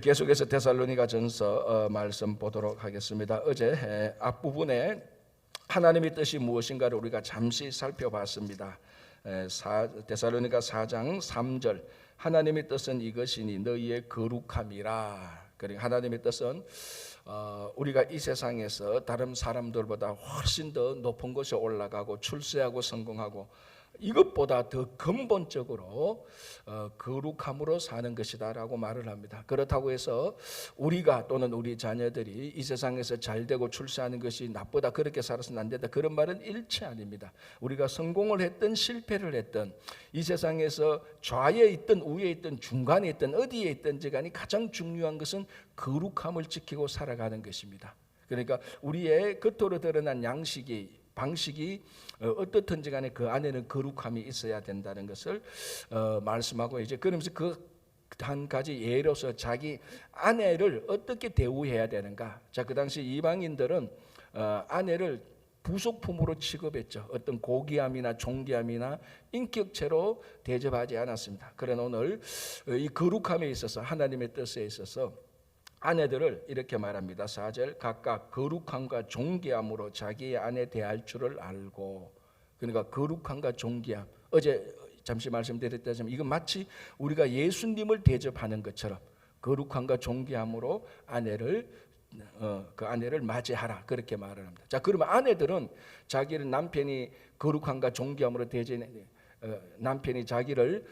계속해서 데살로니가전서 말씀 보도록 하겠습니다. 어제 앞부분에 하나님의 뜻이 무엇인가를 우리가 잠시 살펴봤습니다. 데살로니가 4장 3절 하나님의 뜻은 이것이니 너희의 거룩함이라. 그러니까 하나님의 뜻은 우리가 이 세상에서 다른 사람들보다 훨씬 더 높은 곳에 올라가고 출세하고 성공하고 이것보다 더 근본적으로 거룩함으로 사는 것이다 라고 말을 합니다. 그렇다고 해서 우리가 또는 우리 자녀들이 이 세상에서 잘되고 출세하는 것이 나쁘다, 그렇게 살아서는 안 된다, 그런 말은 일체 아닙니다. 우리가 성공을 했든 실패를 했든 이 세상에서 좌에 있든 우에 있든 중간에 있든 어디에 있든지 간에 가장 중요한 것은 거룩함을 지키고 살아가는 것입니다. 그러니까 우리의 겉으로 드러난 방식이 어떻든지 간에 그 안에는 거룩함이 있어야 된다는 것을 말씀하고, 이제 그러면서 그 한 가지 예로서 자기 아내를 어떻게 대우해야 되는가. 자, 그 당시 이방인들은 아내를 부속품으로 취급했죠. 어떤 고귀함이나 존귀함이나 인격체로 대접하지 않았습니다. 그러나 오늘 이 거룩함에 있어서, 하나님의 뜻에 있어서 아내들을 이렇게 말합니다. 4절 각각 거룩함과 존귀함으로 자기의 아내 대할 줄을 알고. 그러니까 거룩함과 존귀함, 어제 잠시 말씀드렸다지만 이건 마치 우리가 예수님을 대접하는 것처럼 거룩함과 존귀함으로 그 아내를 맞이하라, 그렇게 말을 합니다. 자, 그러면 아내들은 자기를 남편이 거룩함과 존귀함으로 남편이 자기를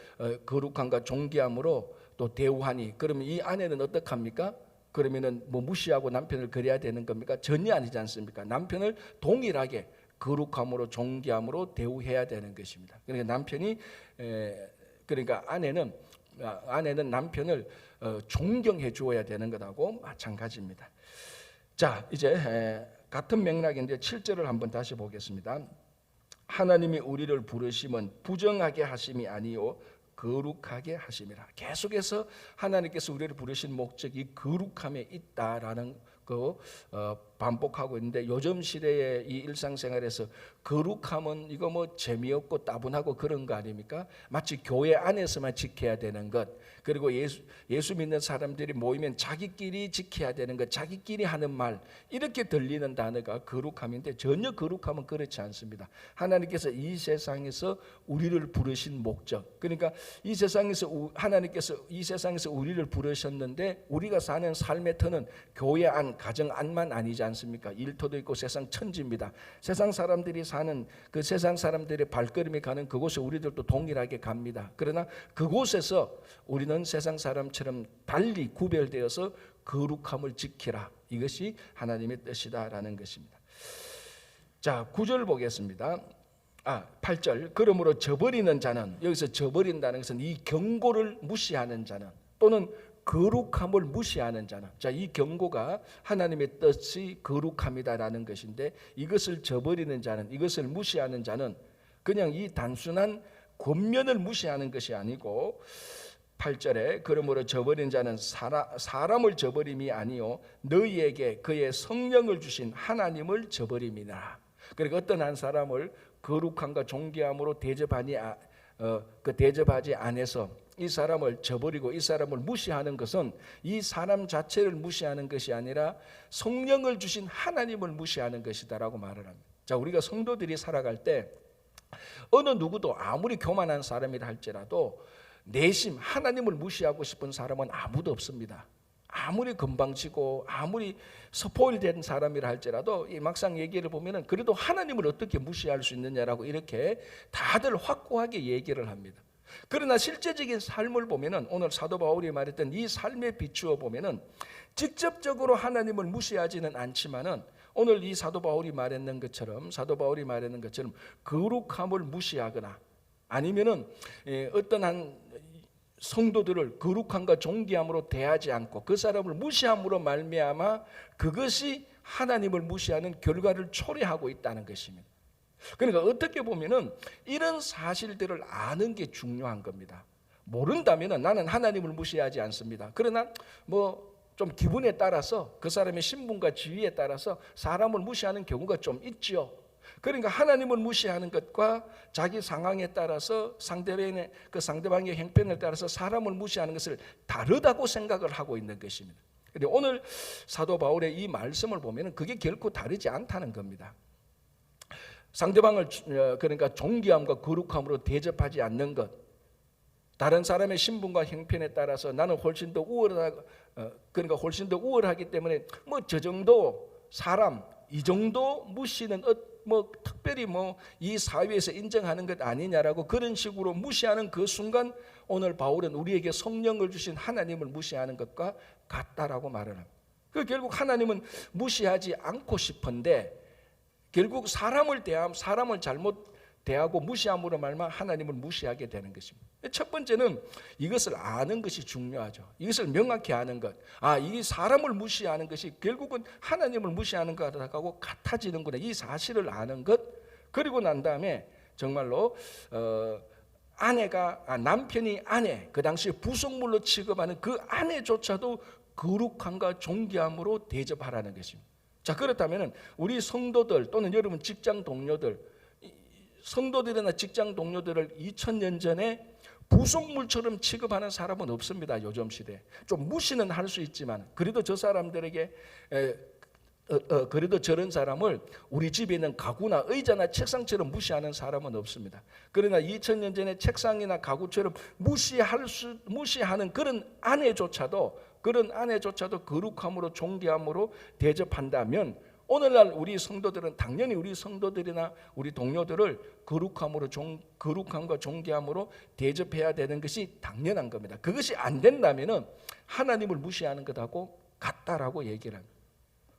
거룩함과 존귀함으로 또 대우하니, 그러면 이 아내는 어떡합니까? 그러면은 뭐 무시하고 남편을 그래야 되는 겁니까? 전혀 아니지 않습니까? 남편을 동일하게 거룩함으로 존귀함으로 대우해야 되는 것입니다. 그러니까 그러니까 아내는 남편을 존경해 주어야 되는 것하고 마찬가지입니다. 자, 이제 같은 맥락인데 7절을 한번 다시 보겠습니다. 하나님이 우리를 부르심은 부정하게 하심이 아니요 거룩하게 하심이라. 계속해서 하나님께서 우리를 부르신 목적이 거룩함에 있다라는 거 반복하고 있는데, 요즘 시대의 이 일상생활에서 거룩함은 이거 뭐 재미없고 따분하고 그런 거 아닙니까? 마치 교회 안에서만 지켜야 되는 것, 그리고 예수 믿는 사람들이 모이면 자기끼리 지켜야 되는 것, 자기끼리 하는 말, 이렇게 들리는 단어가 거룩함인데 전혀 거룩함은 그렇지 않습니다. 하나님께서 이 세상에서 우리를 부르신 목적, 그러니까 하나님께서 이 세상에서 우리를 부르셨는데 우리가 사는 삶의 터는 교회 안, 가정 안만 아니지 않습니까? 일터도 있고 세상 천지입니다. 세상 사람들이 사는 그 세상 사람들의 발걸음이 가는 그곳에 우리들도 동일하게 갑니다. 그러나 그곳에서 우리는 세상 사람처럼 달리 구별되어서 거룩함을 지키라, 이것이 하나님의 뜻이다라는 것입니다. 자, 9절 보겠습니다. 8절 그러므로 저버리는 자는, 여기서 저버린다는 것은 이 경고를 무시하는 자는, 또는 거룩함을 무시하는 자는, 자, 이 경고가 하나님의 뜻이 거룩함이다라는 것인데, 이것을 저버리는 자는, 이것을 무시하는 자는 그냥 이 단순한 권면을 무시하는 것이 아니고, 8절에 그러므로 저버린 자는 사람을 저버림이 아니요 너희에게 그의 성령을 주신 하나님을 저버림이라. 그러니까 어떤 한 사람을 거룩함과 존귀함으로 대접하지 않아서 이 사람을 저버리고 이 사람을 무시하는 것은 이 사람 자체를 무시하는 것이 아니라 성령을 주신 하나님을 무시하는 것이다라고 말을 합니다. 자, 우리가 성도들이 살아갈 때 어느 누구도 아무리 교만한 사람이라 할지라도 내심 하나님을 무시하고 싶은 사람은 아무도 없습니다. 아무리 건방지고 아무리 스포일된 사람이라 할지라도 이 막상 얘기를 보면은 그래도 하나님을 어떻게 무시할 수 있느냐라고 이렇게 다들 확고하게 얘기를 합니다. 그러나 실제적인 삶을 보면은, 오늘 사도 바울이 말했던 이 삶에 비추어 보면은 직접적으로 하나님을 무시하지는 않지만은, 오늘 이 사도 바울이 말했는 것처럼 거룩함을 무시하거나 아니면은 어떤 한 성도들을 거룩함과 존귀함으로 대하지 않고 그 사람을 무시함으로 말미암아 그것이 하나님을 무시하는 결과를 초래하고 있다는 것입니다. 그러니까 어떻게 보면은 이런 사실들을 아는 게 중요한 겁니다. 모른다면은 나는 하나님을 무시하지 않습니다. 그러나 뭐 좀 기분에 따라서 그 사람의 신분과 지위에 따라서 사람을 무시하는 경우가 좀 있죠. 그러니까 하나님을 무시하는 것과 자기 상황에 따라서 상대방의 형편에 따라서 사람을 무시하는 것을 다르다고 생각을 하고 있는 것입니다. 그런데 오늘 사도 바울의 이 말씀을 보면 그게 결코 다르지 않다는 겁니다. 상대방을 그러니까 존귀함과 거룩함으로 대접하지 않는 것, 다른 사람의 신분과 형편에 따라서 나는 훨씬 더 훨씬 더 우월하기 때문에 저 정도 사람 이 정도 무시는 특별히 이 사회에서 인정하는 것 아니냐라고 그런 식으로 무시하는 그 순간 오늘 바울은 우리에게 성령을 주신 하나님을 무시하는 것과 같다라고 말을 합니다. 결국 하나님은 무시하지 않고 싶은데 결국 사람을 잘못 대하고 무시함으로 말미암아 하나님을 무시하게 되는 것입니다. 첫 번째는 이것을 아는 것이 중요하죠. 이것을 명확히 아는 것. 이 사람을 무시하는 것이 결국은 하나님을 무시하는 것하고 같아지는구나. 이 사실을 아는 것. 그리고 난 다음에 정말로 남편이 아내, 그 당시에 부속물로 취급하는 그 아내조차도 거룩함과 존귀함으로 대접하라는 것입니다. 자, 그렇다면 우리 성도들 또는 여러분 직장 동료들, 성도들이나 직장 동료들을 2000년 전에 부속물처럼 취급하는 사람은 없습니다. 요즘 시대. 좀 무시는 할 수 있지만 그래도 저 사람들에게 그래도 저런 사람을 우리 집에 있는 가구나 의자나 책상처럼 무시하는 사람은 없습니다. 그러나 2000년 전에 책상이나 가구처럼 무시하는 그런 아내조차도 거룩함으로 존귀함으로 대접한다면 오늘날 우리 성도들은 당연히 우리 성도들이나 우리 동료들을 거룩함과 존귀함으로 대접해야 되는 것이 당연한 겁니다. 그것이 안 된다면 하나님을 무시하는 것하고 같다라고 얘기를 합니다.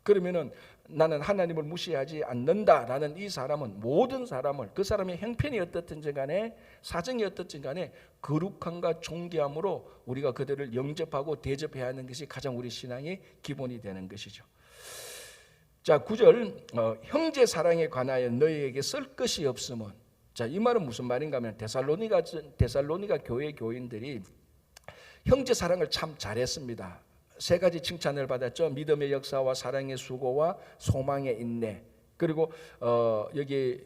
그러면은 나는 하나님을 무시하지 않는다라는 이 사람은 모든 사람을 그 사람의 형편이 어떻든지 간에 사정이 어떻든지 간에 거룩함과 존귀함으로 우리가 그들을 영접하고 대접해야 하는 것이 가장 우리 신앙의 기본이 되는 것이죠. 자, 9절 형제 사랑에 관하여 너희에게 쓸 것이 없으면, 자, 이 말은 무슨 말인가 하면 데살로니가 교회 교인들이 형제 사랑을 참 잘했습니다. 세 가지 칭찬을 받았죠. 믿음의 역사와 사랑의 수고와 소망의 인내. 그리고 여기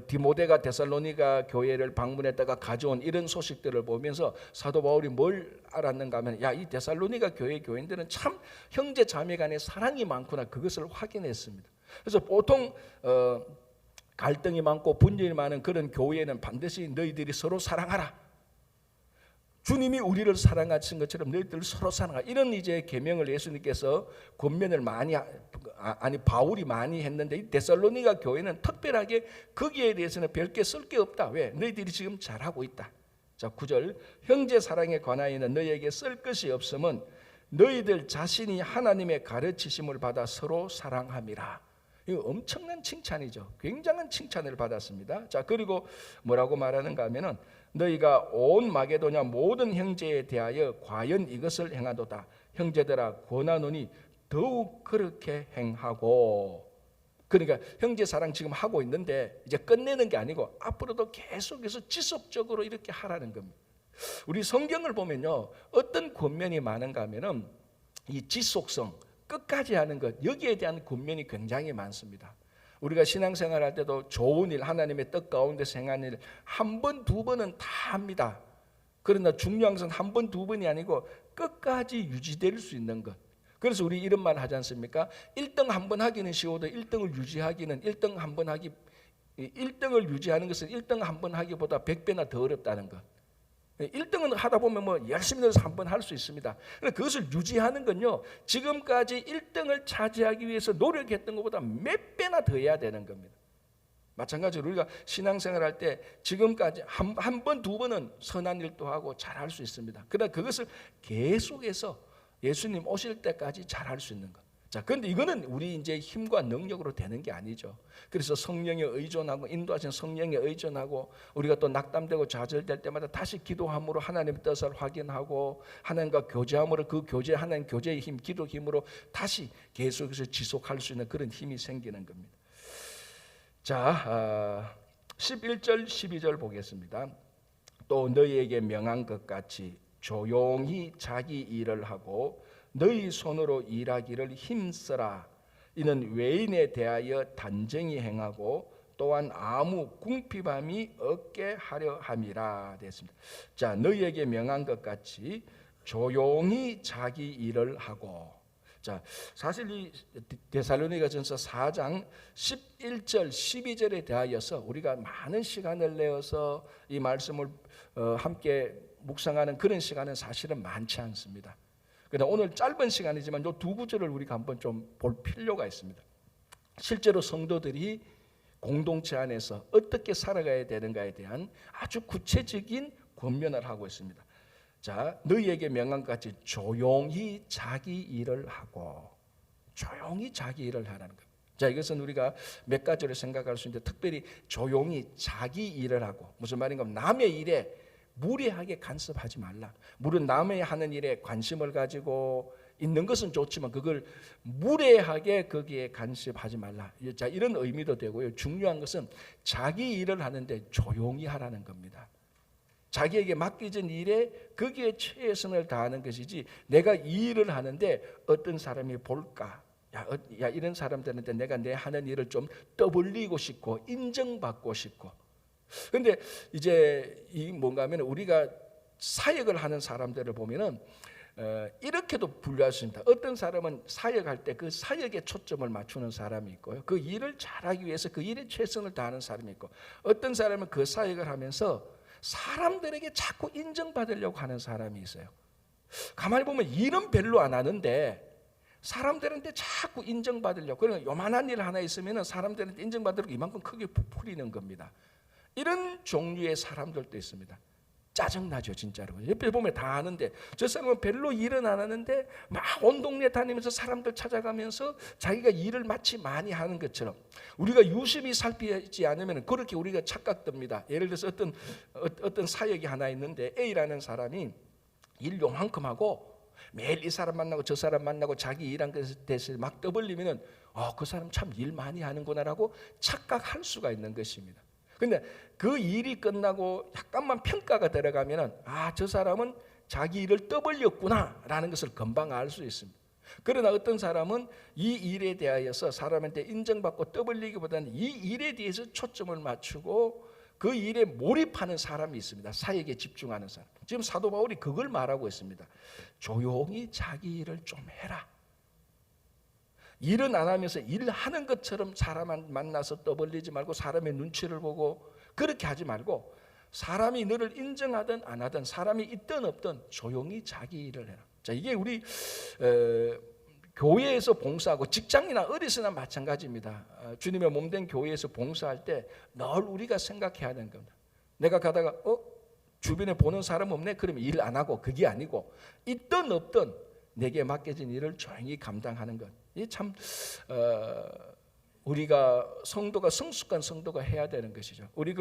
디모데가 데살로니가 교회를 방문했다가 가져온 이런 소식들을 보면서 사도 바울이 뭘 알았는가 하면 이 데살로니가 교회 교인들은 참 형제 자매 간의 사랑이 많구나, 그것을 확인했습니다. 그래서 보통 갈등이 많고 분쟁이 많은 그런 교회는 반드시 너희들이 서로 사랑하라, 주님이 우리를 사랑하신 것처럼 너희들 서로 사랑하라, 이런 이제 계명을 예수님께서 권면을 바울이 많이 했는데 이 데살로니가 교회는 특별하게 거기에 대해서는 별게 쓸 게 없다. 왜? 너희들이 지금 잘하고 있다. 자, 9절 형제 사랑에 관하여는 너희에게 쓸 것이 없으면 너희들 자신이 하나님의 가르치심을 받아 서로 사랑함이라. 이거 엄청난 칭찬이죠. 굉장한 칭찬을 받았습니다. 자, 그리고 뭐라고 말하는가 하면은 너희가 온 마게도냐 모든 형제에 대하여 과연 이것을 행하도다. 형제들아 권하노니 더욱 그렇게 행하고. 그러니까 형제 사랑 지금 하고 있는데 이제 끝내는 게 아니고 앞으로도 계속해서 지속적으로 이렇게 하라는 겁니다. 우리 성경을 보면요, 어떤 권면이 많은가 하면은 이 지속성, 끝까지 하는 것, 여기에 대한 권면이 굉장히 많습니다. 우리가 신앙생활 할 때도 좋은 일, 하나님의 뜻 가운데서 행한 일 한 번, 두 번은 다 합니다. 그러나 중요한 것은 한 번, 두 번이 아니고 끝까지 유지될 수 있는 것. 그래서 우리 이런 말 하지 않습니까? 1등 한 번 하기는 쉬워도 1등을 유지하기는 1등을 유지하는 것은 1등 한 번 하기보다 100배나 더 어렵다는 것. 1등은 하다 보면 열심히 해서 한 번 할 수 있습니다. 그것을 유지하는 건요, 지금까지 1등을 차지하기 위해서 노력했던 것보다 몇 배나 더 해야 되는 겁니다. 마찬가지로 우리가 신앙생활 할 때 지금까지 한 번, 두 번은 선한 일도 하고 잘할 수 있습니다. 그러나 그것을 계속해서 예수님 오실 때까지 잘할 수 있는 것. 자, 그런데 이거는 우리 이제 힘과 능력으로 되는 게 아니죠. 그래서 성령에 의존하고 인도하신 성령에 의존하고 우리가 또 낙담되고 좌절될 때마다 다시 기도함으로 하나님의 뜻을 확인하고 하나님과 교제함으로 그 교제, 하나님 교제의 힘, 기도 힘으로 다시 계속해서 지속할 수 있는 그런 힘이 생기는 겁니다. 자, 11절 12절 보겠습니다. 또 너희에게 명한 것 같이 조용히 자기 일을 하고 너희 손으로 일하기를 힘쓰라. 이는 외인에 대하여 단정히 행하고 또한 아무 궁핍함이 없게 하려 함이라 됐습니다. 자, 너희에게 명한 것 같이 조용히 자기 일을 하고. 자, 사실 이 데살로니가전서 4장 11절 12절에 대하여서 우리가 많은 시간을 내어서 이 말씀을 함께 묵상하는 그런 시간은 사실은 많지 않습니다. 그러나 오늘 짧은 시간이지만 이 두 구절을 우리가 한번 좀 볼 필요가 있습니다. 실제로 성도들이 공동체 안에서 어떻게 살아가야 되는가에 대한 아주 구체적인 권면을 하고 있습니다. 자, 너희에게 명한 것 같이 조용히 자기 일을 하고. 조용히 자기 일을 하라는 겁니다. 자, 이것은 우리가 몇 가지로 생각할 수 있는데, 특별히 조용히 자기 일을 하고, 무슨 말인가 하면 남의 일에 무리하게 간섭하지 말라. 물론 남의 하는 일에 관심을 가지고 있는 것은 좋지만 그걸 무례하게 거기에 간섭하지 말라. 자, 이런 의미도 되고요. 중요한 것은 자기 일을 하는데 조용히 하라는 겁니다. 자기에게 맡겨진 일에 거기에 최선을 다하는 것이지, 내가 이 일을 하는데 어떤 사람이 볼까, 야 이런 사람들한테 내가 내 하는 일을 좀 떠벌리고 싶고 인정받고 싶고. 그런데 이제 이 뭔가 하면 우리가 사역을 하는 사람들을 보면은 이렇게도 분류할 수 있습니다. 어떤 사람은 사역할 때 그 사역에 초점을 맞추는 사람이 있고요, 그 일을 잘하기 위해서 그 일에 최선을 다하는 사람이 있고, 어떤 사람은 그 사역을 하면서 사람들에게 자꾸 인정받으려고 하는 사람이 있어요. 가만히 보면 일은 별로 안 하는데 사람들한테 자꾸 인정받으려고, 그러니까 요만한 일 하나 있으면 사람들한테 인정받으려고 이만큼 크게 부풀리는 겁니다. 이런 종류의 사람들도 있습니다. 짜증나죠, 진짜로. 옆에 보면 다 아는데 저 사람은 별로 일은 안 하는데 막 온 동네 다니면서 사람들 찾아가면서 자기가 일을 마치 많이 하는 것처럼, 우리가 유심히 살피지 않으면 그렇게 우리가 착각됩니다. 예를 들어서 어떤 사역이 하나 있는데 A라는 사람이 일 요만큼 하고 매일 이 사람 만나고 저 사람 만나고 자기 일한 것에 대해서 막 떠벌리면 그 사람 참 일 많이 하는구나라고 착각할 수가 있는 것입니다. 근데 그 일이 끝나고 약간만 평가가 들어가면은 저 사람은 자기 일을 떠벌렸구나라는 것을 금방 알 수 있습니다. 그러나 어떤 사람은 이 일에 대하여서 사람한테 인정받고 떠벌리기보다는 이 일에 대해서 초점을 맞추고 그 일에 몰입하는 사람이 있습니다. 사역에 집중하는 사람. 지금 사도 바울이 그걸 말하고 있습니다. 조용히 자기 일을 좀 해라. 일은 안 하면서 일하는 것처럼 사람 만나서 떠벌리지 말고 사람의 눈치를 보고 그렇게 하지 말고, 사람이 너를 인정하든 안 하든 사람이 있든 없든 조용히 자기 일을 해라. 자, 이게 우리 교회에서 봉사하고 직장이나 어디서나 마찬가지입니다. 주님의 몸된 교회에서 봉사할 때 늘 우리가 생각해야 되는 겁니다. 내가 가다가 주변에 보는 사람 없네? 그러면 일 안 하고, 그게 아니고 있든 없든 내게 맡겨진 일을 조용히 감당하는 것. 이 참 우리가 성도가 성숙한 성도가 해야 되는 것이죠. 우리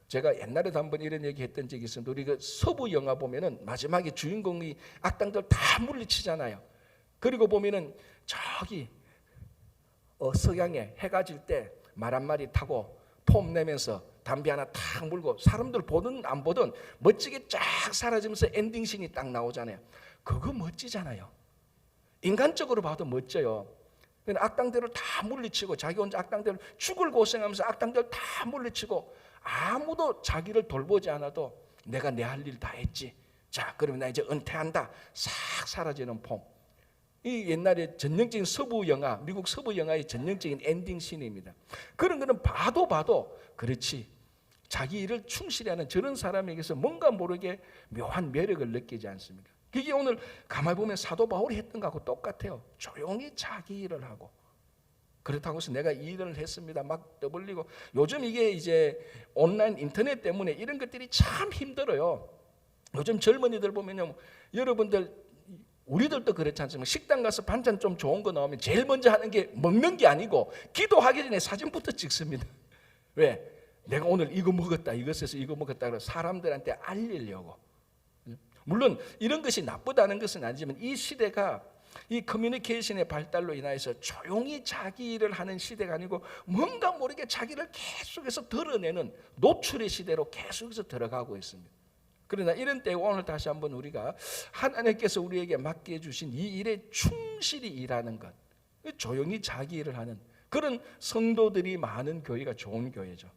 제가 옛날에도 한번 이런 얘기 했던 적이 있었는데, 우리 서부 영화 보면은 마지막에 주인공이 악당들 다 물리치잖아요. 그리고 보면은 저기 서양에 해가 질 때 말 한 마리 타고 폼 내면서 담배 하나 탁 물고 사람들 보든 안 보든 멋지게 쫙 사라지면서 엔딩씬이 딱 나오잖아요. 그거 멋지잖아요. 인간적으로 봐도 멋져요. 악당들을 다 물리치고 자기 혼자 악당들을 죽을 고생하면서 악당들 다 물리치고 아무도 자기를 돌보지 않아도 내가 내 할 일 다 했지. 자, 그러면 나 이제 은퇴한다. 싹 사라지는 폼. 이 옛날에 전형적인 서부 영화, 미국 서부 영화의 전형적인 엔딩 씬입니다. 그런 거는 봐도 그렇지. 자기 일을 충실히 하는 저런 사람에게서 뭔가 모르게 묘한 매력을 느끼지 않습니까? 그게 오늘 가만히 보면 사도 바울이 했던 거하고 똑같아요. 조용히 자기 일을 하고. 그렇다고 해서 내가 이 일을 했습니다 막 떠벌리고. 요즘 이게 이제 온라인 인터넷 때문에 이런 것들이 참 힘들어요. 요즘 젊은이들 보면요, 여러분들 우리들도 그렇지 않습니까? 식당 가서 반찬 좀 좋은 거 나오면 제일 먼저 하는 게 먹는 게 아니고 기도하기 전에 사진부터 찍습니다. 왜? 내가 오늘 이거 먹었다, 이것에서 이거 먹었다 그래서 사람들한테 알리려고. 물론 이런 것이 나쁘다는 것은 아니지만 이 시대가 이 커뮤니케이션의 발달로 인하여서 조용히 자기 일을 하는 시대가 아니고 뭔가 모르게 자기를 계속해서 드러내는 노출의 시대로 계속해서 들어가고 있습니다. 그러나 이런 때 오늘 다시 한번 우리가 하나님께서 우리에게 맡겨주신 이 일에 충실히 일하는 것, 조용히 자기 일을 하는 그런 성도들이 많은 교회가 좋은 교회죠.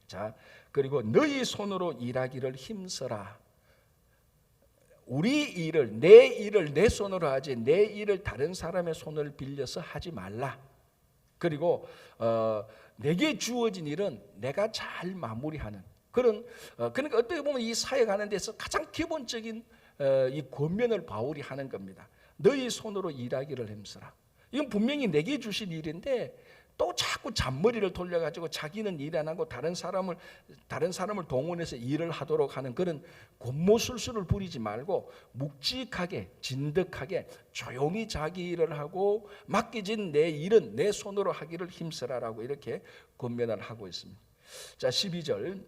자, 그리고 너희 손으로 일하기를 힘써라. 우리 일을, 내 손으로 하지 내 일을 다른 사람의 손을 빌려서 하지 말라. 그리고 내게 주어진 일은 내가 잘 마무리하는 그러니까 어떻게 보면 이 사역하는 데서 가장 기본적인 이 권면을 바울이 하는 겁니다. 너희 손으로 일하기를 힘써라. 이건 분명히 내게 주신 일인데 또 자꾸 잔머리를 돌려가지고 자기는 일 안 하고 다른 사람을 동원해서 일을 하도록 하는 그런 곤모술수를 부리지 말고 묵직하게 진득하게 조용히 자기 일을 하고 맡겨진 내 일은 내 손으로 하기를 힘쓰라라고 이렇게 권면을 하고 있습니다. 자, 12절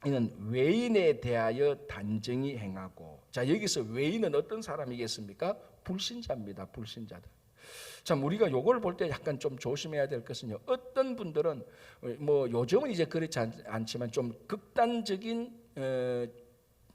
이는 외인에 대하여 단정히 행하고. 자, 여기서 외인은 어떤 사람이겠습니까? 불신자입니다. 불신자들. 참 우리가 요걸 볼 때 약간 좀 조심해야 될 것은요. 어떤 분들은 뭐 요즘은 이제 그렇지 않지만 좀 극단적인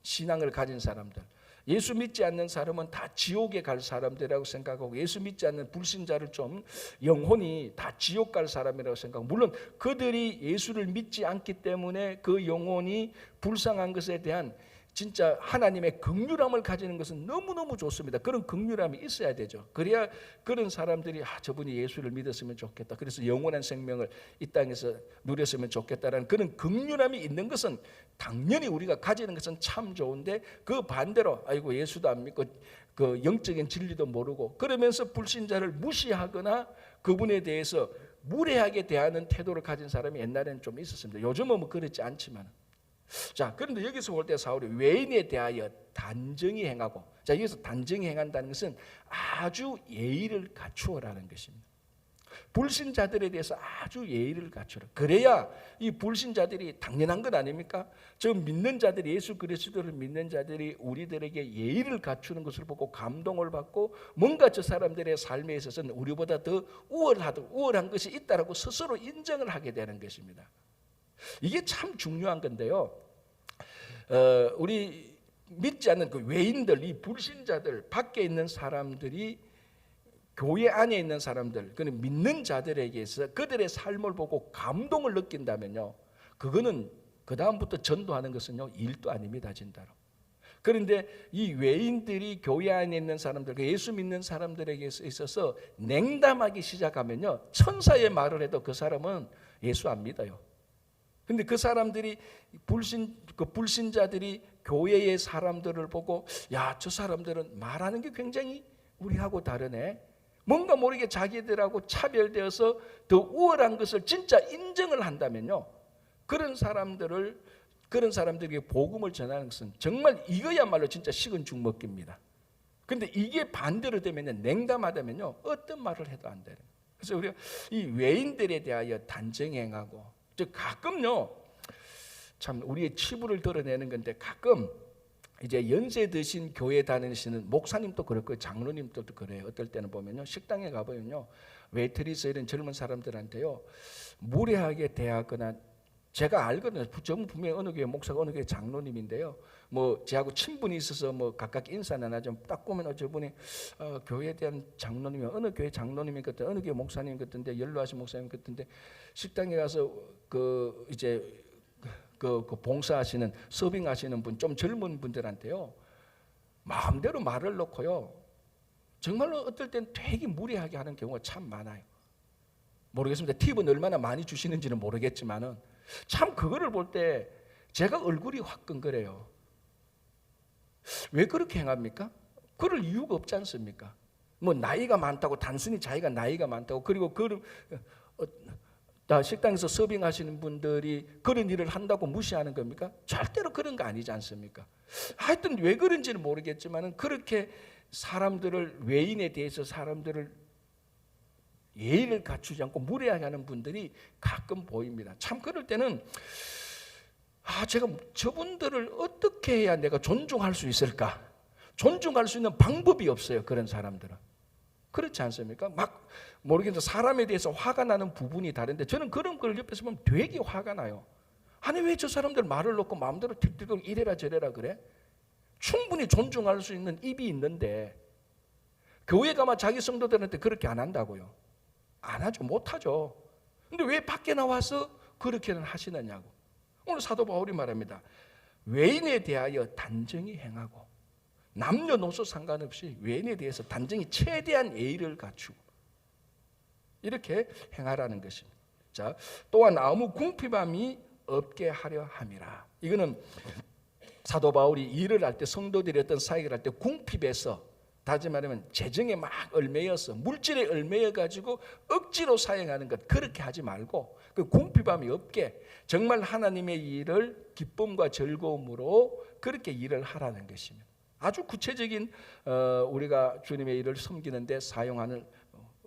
신앙을 가진 사람들, 예수 믿지 않는 사람은 다 지옥에 갈 사람들이라고 생각하고 예수 믿지 않는 불신자를 좀 영혼이 다 지옥 갈 사람이라고 생각하고, 물론 그들이 예수를 믿지 않기 때문에 그 영혼이 불쌍한 것에 대한 진짜 하나님의 긍휼함을 가지는 것은 너무너무 좋습니다. 그런 긍휼함이 있어야 되죠. 그래야 그런 사람들이 저분이 예수를 믿었으면 좋겠다, 그래서 영원한 생명을 이 땅에서 누렸으면 좋겠다라는 그런 긍휼함이 있는 것은 당연히 우리가 가지는 것은 참 좋은데, 그 반대로 아이고 예수도 안 믿고 그 영적인 진리도 모르고 그러면서 불신자를 무시하거나 그분에 대해서 무례하게 대하는 태도를 가진 사람이 옛날에는 좀 있었습니다. 요즘은 뭐 그렇지 않지만. 자, 그런데 여기서 볼 때 사울이 외인에 대하여 단정히 행하고, 자, 여기서 단정히 행한다는 것은 아주 예의를 갖추어라는 것입니다. 불신자들에 대해서 아주 예의를 갖추라. 그래야 이 불신자들이, 당연한 것 아닙니까? 저 믿는 자들이, 예수 그리스도를 믿는 자들이 우리들에게 예의를 갖추는 것을 보고 감동을 받고 뭔가 저 사람들의 삶에 있어서는 우리보다 더 우월한 것이 있다라고 스스로 인정을 하게 되는 것입니다. 이게 참 중요한 건데요. 우리 믿지 않는 그 외인들, 이 불신자들, 밖에 있는 사람들이 교회 안에 있는 사람들, 그는 믿는 자들에게서 그들의 삶을 보고 감동을 느낀다면요, 그거는 그 다음부터 전도하는 것은요 일도 아닙니다, 진짜로. 그런데 이 외인들이 교회 안에 있는 사람들, 예수 믿는 사람들에게 있어서 냉담하기 시작하면요, 천사의 말을 해도 그 사람은 예수 안 믿어요. 근데 그 사람들이 불신자들이 교회의 사람들을 보고, 야, 저 사람들은 말하는 게 굉장히 우리하고 다르네, 뭔가 모르게 자기들하고 차별되어서 더 우월한 것을 진짜 인정을 한다면요, 그런 사람들에게 복음을 전하는 것은 정말 이거야말로 진짜 식은 죽 먹기입니다. 그런데 이게 반대로 되면, 냉담하다면요, 어떤 말을 해도 안 되는. 그래서 우리가 이 외인들에 대하여 단정히 행하고, 즉 가끔요, 참 우리의 치부를 드러내는 건데, 가끔 이제 연세 드신 교회 다니시는 목사님도 그렇고 장로님도 그래요. 어떨 때는 보면요, 식당에 가보면요, 웨이트리스 이런 젊은 사람들한테요 무례하게 대하거나, 제가 알거든요. 저는 분명히 어느 교회 목사가 어느 교회 장로님인데요, 뭐 저하고 친분이 있어서 뭐 각각 인사는 하죠. 딱 보면 저분이 교회에 대한 장로님이 어느 교회 장로님인 것 같은데, 어느 교회 목사님 같은데, 연로하신 목사님 같은데, 식당에 가서 그 이제 그 봉사하시는, 서빙하시는 분, 좀 젊은 분들한테요 마음대로 말을 놓고요, 정말로 어떨 땐 되게 무례하게 하는 경우가 참 많아요. 모르겠습니다. 팁은 얼마나 많이 주시는지는 모르겠지만은 참 그거를 볼 때 제가 얼굴이 화끈거려요. 왜 그렇게 행합니까? 그럴 이유가 없지 않습니까? 뭐 나이가 많다고, 단순히 자기가 나이가 많다고, 그리고 식당에서 서빙하시는 분들이 그런 일을 한다고 무시하는 겁니까? 절대로 그런 거 아니지 않습니까? 하여튼 왜 그런지는 모르겠지만 그렇게 사람들을, 외인에 대해서 사람들을 예의를 갖추지 않고 무례하게 하는 분들이 가끔 보입니다. 참 그럴 때는 제가 저분들을 어떻게 해야 내가 존중할 수 있을까? 존중할 수 있는 방법이 없어요, 그런 사람들은. 그렇지 않습니까? 막 모르겠는데 사람에 대해서 화가 나는 부분이 다른데, 저는 그런 걸 옆에서 보면 되게 화가 나요. 아니 왜 저 사람들 말을 놓고 마음대로 틱틱 이래라 저래라 그래? 충분히 존중할 수 있는 입이 있는데 교회 가면 자기 성도들한테 그렇게 안 한다고요. 안 하죠. 못 하죠. 근데 왜 밖에 나와서 그렇게는 하시느냐고. 오늘 사도 바울이 말합니다. 외인에 대하여 단정히 행하고, 남녀노소 상관없이 외인에 대해서 단정히 최대한 예의를 갖추고 이렇게 행하라는 것입니다. 자, 또한 아무 궁핍함이 없게 하려 함이라. 이거는 사도 바울이 일을 할 때, 성도들이 어떤 사역을 할 때 궁핍에서, 다시 말하면 재정에 막 얽매여서, 물질에 얽매여 가지고 억지로 사용하는 것, 그렇게 하지 말고 그 궁핍함이 없게 정말 하나님의 일을 기쁨과 즐거움으로 그렇게 일을 하라는 것입니다. 아주 구체적인 우리가 주님의 일을 섬기는데 사용하는,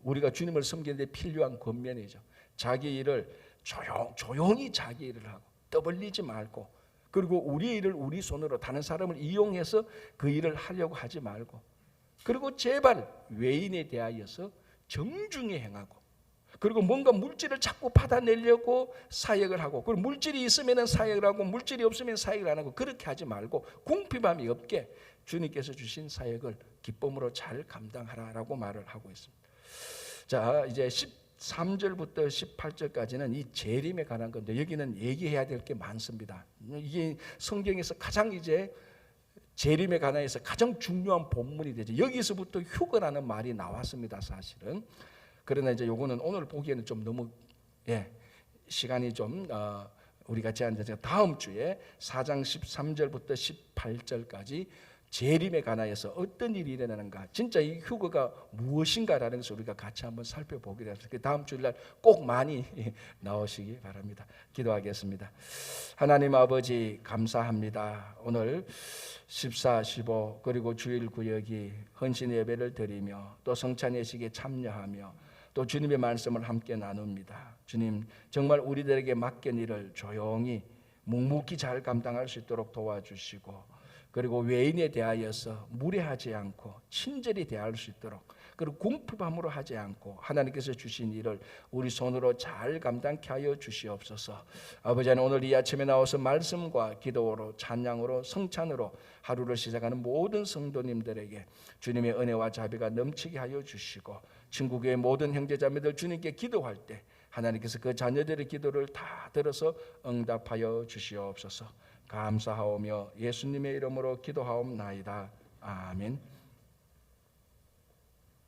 우리가 주님을 섬기는데 필요한 권면이죠. 자기 일을 조용히 자기 일을 하고 떠벌리지 말고, 그리고 우리 일을 우리 손으로 다른 사람을 이용해서 그 일을 하려고 하지 말고, 그리고 제발 외인에 대하여서 정중히 행하고, 그리고 뭔가 물질을 자꾸 받아내려고 사역을 하고, 그리고 물질이 있으면 사역을 하고 물질이 없으면 사역을 안 하고, 그렇게 하지 말고 궁핍함이 없게 주님께서 주신 사역을 기쁨으로 잘 감당하라라고 말을 하고 있습니다. 자, 이제 13절부터 18절까지는 이 재림에 관한 건데, 여기는 얘기해야 될 게 많습니다. 이게 성경에서 가장 이제 재림에 관해서 가장 중요한 본문이 되죠. 여기서부터 휴거라는 말이 나왔습니다, 사실은. 그러나 이제 요거는 오늘 보기에는 좀 너무 시간이 좀 우리가 제한돼서 다음 주에 4장 13절부터 18절까지 재림에 관하여서 어떤 일이 일어나는가, 진짜 이 휴거가 무엇인가라는 것을 우리가 같이 한번 살펴보기로 해서 다음 주일날 꼭 많이 나오시기 바랍니다. 기도하겠습니다. 하나님 아버지, 감사합니다. 오늘 14, 15 그리고 주일 구역이 헌신 예배를 드리며 또 성찬 예식에 참여하며 또 주님의 말씀을 함께 나눕니다. 주님, 정말 우리들에게 맡긴 일을 조용히 묵묵히 잘 감당할 수 있도록 도와주시고, 그리고 외인에 대하여서 무례하지 않고 친절히 대할 수 있도록, 그리고 궁핍함으로 하지 않고 하나님께서 주신 일을 우리 손으로 잘 감당케 하여 주시옵소서. 아버지 하나님, 오늘 이 아침에 나와서 말씀과 기도로, 찬양으로, 성찬으로 하루를 시작하는 모든 성도님들에게 주님의 은혜와 자비가 넘치게 하여 주시고, 친구교회 모든 형제자매들 주님께 기도할 때 하나님께서 그 자녀들의 기도를 다 들어서 응답하여 주시옵소서. 감사하오며 예수님의 이름으로 기도하옵나이다. 아멘.